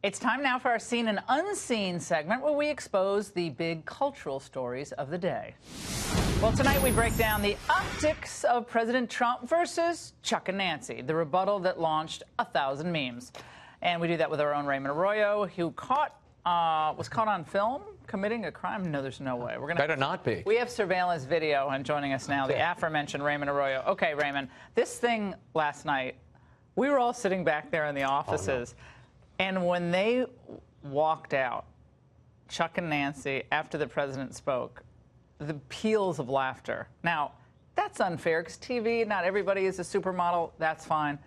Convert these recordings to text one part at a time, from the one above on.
It's time now for our Seen and Unseen segment where we expose the big cultural stories of the day. Well, tonight we break down the optics of President Trump versus Chuck and Nancy, the rebuttal that launched 1,000 memes. And we do that with our own Raymond Arroyo, who was caught on film committing a crime. No, there's no way. We're gonna better not be. We have surveillance video, and joining us now, the aforementioned Raymond Arroyo. Okay, Raymond, this thing last night, we were all sitting back there in the offices. Oh, no. And when they walked out, Chuck and Nancy, after the president spoke, the peals of laughter. Now, that's unfair because TV, not everybody is a supermodel. That's fine.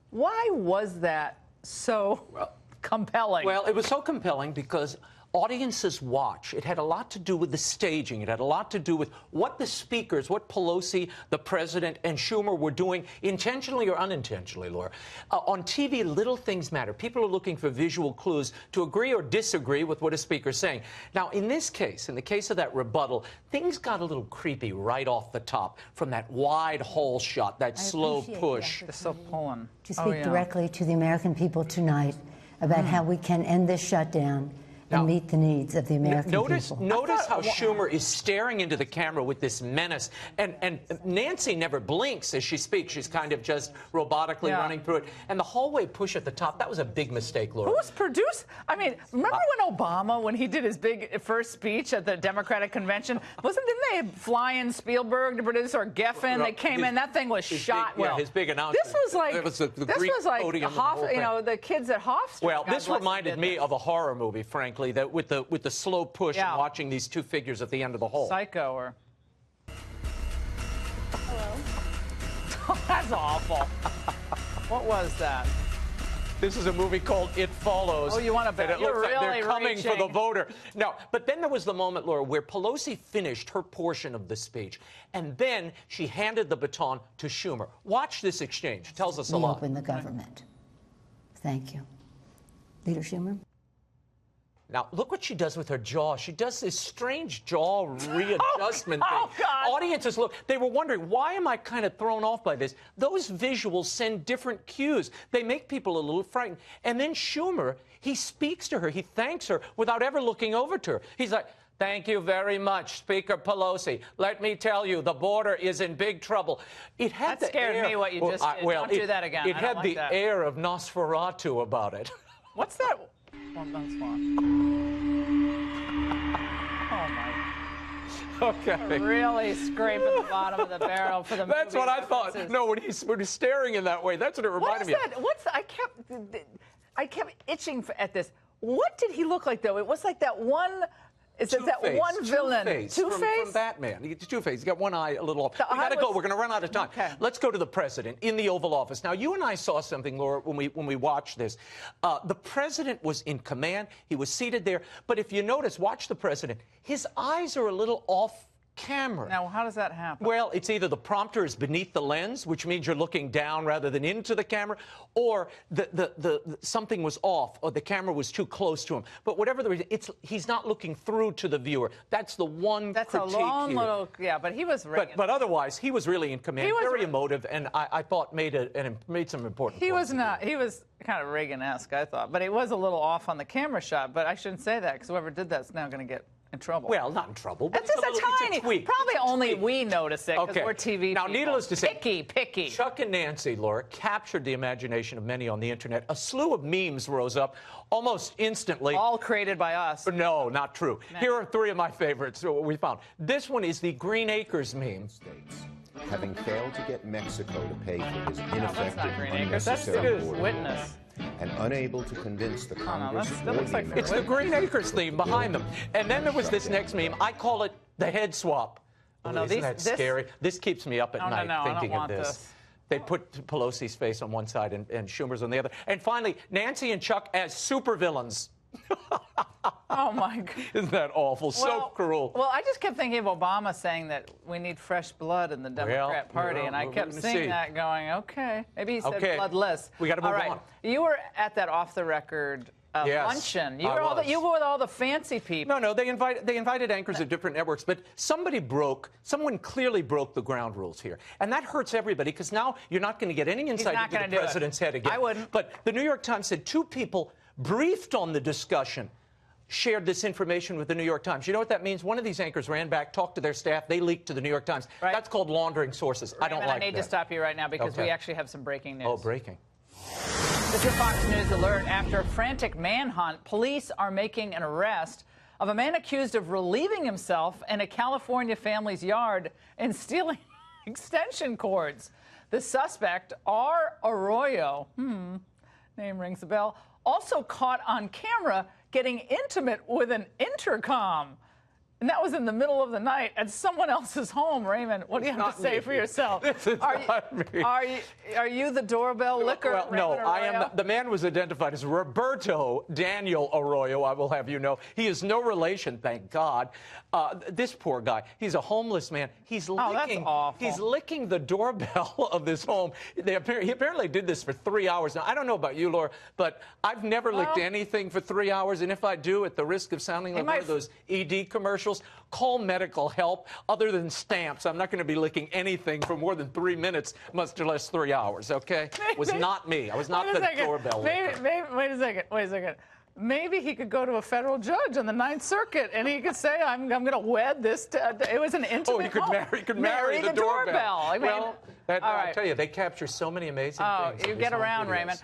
Why was that so compelling? Well, it was so compelling because audiences watch. It had a lot to do with the staging. It had a lot to do with what the speakers, what Pelosi, the president, and Schumer were doing, intentionally or unintentionally, Laura. On TV, little things matter. People are looking for visual clues to agree or disagree with what a speaker's saying. Now, in this case, in the case of that rebuttal, things got a little creepy right off the top from that wide hole shot, that slow push. It's so pulling. To speak directly to the American people tonight about how we can end this shutdown and meet the needs of the American people. Notice how Schumer is staring into the camera with this menace. And Nancy never blinks as she speaks. She's kind of just robotically running through it. And the hallway push at the top, that was a big mistake, Laura. Who was produced? I mean, remember when Obama, when he did his big first speech at the Democratic convention, didn't they fly in Spielberg to produce, or Geffen? They came in, that thing was shot well. Yeah, his big announcement. This was like, the kids at Hofstra. Well, this reminded me of a horror movie, frankly. That with the slow push and watching these two figures at the end of the hole. Psycho or... Hello? That's awful. What was that? This is a movie called It Follows. Oh, you want to bet? It looks like they're coming for the voter. No, but then there was the moment, Laura, where Pelosi finished her portion of the speech, and then she handed the baton to Schumer. Watch this exchange. It tells us a lot. Reopen the government. Thank you. Leader Schumer? Now, look what she does with her jaw. She does this strange jaw readjustment thing. God. Audiences, look, they were wondering, why am I kind of thrown off by this? Those visuals send different cues. They make people a little frightened. And then Schumer, he speaks to her. He thanks her without ever looking over to her. He's like, thank you very much, Speaker Pelosi. Let me tell you, the border is in big trouble. It had that scared me, what you just did. Don't do that again. It had the air of Nosferatu about it. What's that? One. Oh, my. Okay. Really scraping the bottom of the barrel for the movie. That's what I thought. No, when he's staring in that way, that's what it reminded me of. I kept itching at this. What did he look like, though? It was like that one... Is it that one villain? Two-Face? From Batman. Two-Face. He's got one eye a little off. We got to go. We're going to run out of time. Okay. Let's go to the president in the Oval Office. Now, you and I saw something, Laura, when we watched this. The president was in command. He was seated there. But if you notice, watch the president. His eyes are a little off camera. Now, how does that happen? Well, it's either the prompter is beneath the lens, which means you're looking down rather than into the camera, or something was off, or the camera was too close to him. But whatever the reason, he's not looking through to the viewer. That's the one critique here. That's a long little, but he was but otherwise, he was really in command, very emotive, and I thought made some important points. He was kind of Reagan-esque, I thought, but it was a little off on the camera shot, but I shouldn't say that, because whoever did that's now going to get in trouble. Well, not in trouble, but it's just a tiny tweak. Probably only we notice it because we're TV Now, people. Needless to say, picky. Chuck and Nancy, Laura, captured the imagination of many on the internet. A slew of memes rose up almost instantly. All created by us. No, not true. No. Here are three of my favorites we found. This one is the Green Acres meme. Having failed to get Mexico to pay for his ineffective, That's Witness. And unable to convince the Congress. It's the Green Acres theme behind them. And then there was this next meme. I call it the head swap. Oh, no, isn't that scary? This keeps me up at night thinking of this. They put Pelosi's face on one side and Schumer's on the other. And finally, Nancy and Chuck as supervillains. Oh, my God. Isn't that awful? So cruel. Well, I just kept thinking of Obama saying that we need fresh blood in the Democrat Party, and I kept seeing that going, okay. Maybe he said bloodless. We got to move on. You were at that off-the-record luncheon. You were with all the fancy people. No, they invited anchors of different networks, but someone clearly broke the ground rules here. And that hurts everybody, because now you're not going to get any insight into the president's head again. I wouldn't. But the New York Times said two people briefed on the discussion, shared this information with the New York Times. You know what that means? One of these anchors ran back, talked to their staff, they leaked to the New York Times. Right. That's called laundering sources. I don't like that. I need to stop you right now because we actually have some breaking news. Oh, breaking. This is Fox News Alert. After a frantic manhunt, police are making an arrest of a man accused of relieving himself in a California family's yard and stealing extension cords. The suspect, Arroyo, name rings a bell, also caught on camera getting intimate with an intercom. And that was in the middle of the night at someone else's home. Raymond, what do you have to say for yourself? This is not me. Are you the doorbell licker? Well, no, Raymond I am. Arroyo? The man was identified as Roberto Daniel Arroyo, I will have you know. He is no relation, thank God. This poor guy, he's a homeless man. He's licking, that's awful. He's licking the doorbell of this home. He apparently did this for 3 hours. Now, I don't know about you, Laura, but I've never licked anything for 3 hours, and if I do, at the risk of sounding like one of those ED commercials, call medical help. Other than stamps, I'm not going to be licking anything for more than 3 minutes, much less 3 hours, okay? It was not me. I was not the doorbell licker. Wait a second. Maybe he could go to a federal judge on the Ninth Circuit, and he could say, "I'm going to wed this." It was an intimate. Oh, he could marry the doorbell. I mean, Well, all right. I tell you, they capture so many amazing things. You get around, Raymond.